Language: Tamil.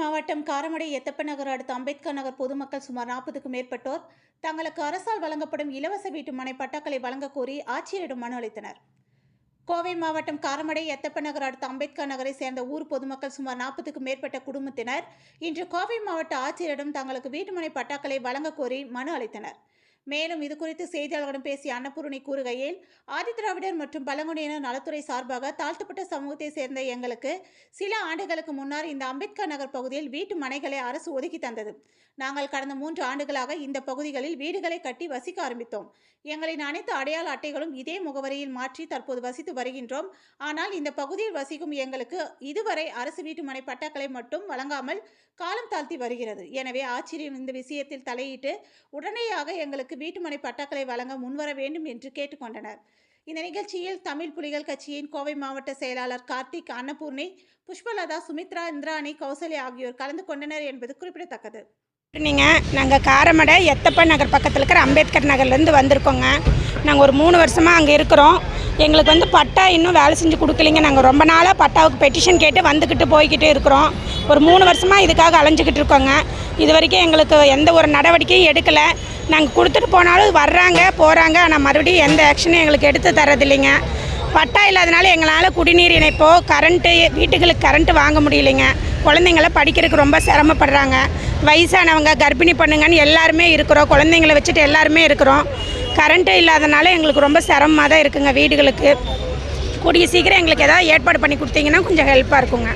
மாவட்டம் காரமடை எத்தப்ப நகர் அடுத்த அம்பேத்கர் நகர் பொதுமக்கள் சுமார் 40க்கும் மேற்பட்டோர் தங்களுக்கு அரசால் வழங்கப்படும் இலவச வீட்டு மனை பட்டாக்களை வழங்க கோரி ஆட்சியரிடம் மனு அளித்தனர். கோவை மாவட்டம் காரமடை எத்தப்ப நகர் அடுத்த அம்பேத்கர் நகரை சேர்ந்த ஊர் பொதுமக்கள் சுமார் 40க்கும் மேற்பட்ட குடும்பத்தினர் இன்று கோவை மாவட்ட ஆட்சியரிடம் தங்களுக்கு வீட்டுமனை பட்டாக்களை வழங்க கோரி மனு அளித்தனர். மேலும் இதுகுறித்து செய்தியாளர்களிடம் பேசிய அன்னபூரணி கூறுகையில், ஆதிதிராவிடர் மற்றும் பழங்குடியினர் நலத்துறை சார்பாக தாழ்த்தப்பட்ட சமூகத்தை சேர்ந்த எங்களுக்கு சில ஆண்டுகளுக்கு முன்னர் இந்த அம்பேத்கர் நகர் பகுதியில் வீட்டு மனைகளை அரசு ஒதுக்கி தந்தது. நாங்கள் கடந்த 3 ஆண்டுகளாக இந்த பகுதிகளில் வீடுகளை கட்டி வசிக்க ஆரம்பித்தோம். எங்களின் அனைத்து அடையாள அட்டைகளும் இதே முகவரியில் மாற்றி தற்போது வசித்து வருகின்றோம். ஆனால் இந்த பகுதியில் வசிக்கும் எங்களுக்கு இதுவரை அரசு வீட்டு மனை பட்டாக்களை மட்டும் வழங்காமல் காலம் தாழ்த்தி வருகிறது. எனவே ஆட்சியர் இந்த விஷயத்தில் தலையிட்டு உடனடியாக எங்களுக்கு வீட்டுமனை பட்டாக்களை வழங்க முன்வர வேண்டும் என்று கேட்டுக்கொண்டனர். இந்த நிகழ்ச்சியில் தமிழ் புலிகள் கட்சியின் கோவை மாவட்ட செயலாளர் கார்த்திக், அன்னபூர்ணி, புஷ்பலதா, சுமித்ரா, இந்திராணி, கௌசல்யா ஆகியோர் கலந்து கொண்டனர் என்பது குறிப்பிடத்தக்கது. நாங்கள் காரமடை எத்தப்ப நகர் பக்கத்தில் இருக்கிற அம்பேத்கர் நகர்லேருந்து வந்திருக்கோங்க. நாங்கள் ஒரு 3 வருஷமாக அங்கே இருக்கிறோம். எங்களுக்கு பட்டா இன்னும் வேலை செஞ்சு கொடுக்கலிங்க. நாங்கள் ரொம்ப நாளாக பட்டாவுக்கு பெட்டிஷன் கேட்டு வந்துக்கிட்டு போய்கிட்டே இருக்கிறோம். ஒரு 3 வருஷமாக இதுக்காக அலைஞ்சிக்கிட்டு இருக்கோங்க. இது வரைக்கும் எங்களுக்கு எந்த ஒரு நடவடிக்கையும் எடுக்கலை. நாங்கள் கொடுத்துட்டு போனாலும் வர்றாங்க போகிறாங்க, ஆனால் மறுபடியும் எந்த ஆக்ஷனும் எங்களுக்கு எடுத்து தரதில்லைங்க. பட்டா இல்லாதனால எங்களால் குடிநீர் இணைப்போ கரண்ட்டு வீட்டுகளுக்கு கரண்ட்டு வாங்க முடியலைங்க. குழந்தைங்கள படிக்கிறதுக்கு ரொம்ப சிரமப்படுறாங்க. வயசானவங்க, கர்ப்பிணி பண்ணுங்கன்னு எல்லாருமே இருக்கிறோம். குழந்தைங்கள வச்சுட்டு எல்லாருமே இருக்கிறோம். கரண்ட்டு இல்லாதனால எங்களுக்கு ரொம்ப சிரமமாக தான் இருக்குங்க. வீடுகளுக்கு கூடிய சீக்கிரம் எங்களுக்கு ஏதாவது ஏற்பாடு பண்ணி கொடுத்தீங்கன்னா கொஞ்சம் ஹெல்ப்பாக இருக்குங்க.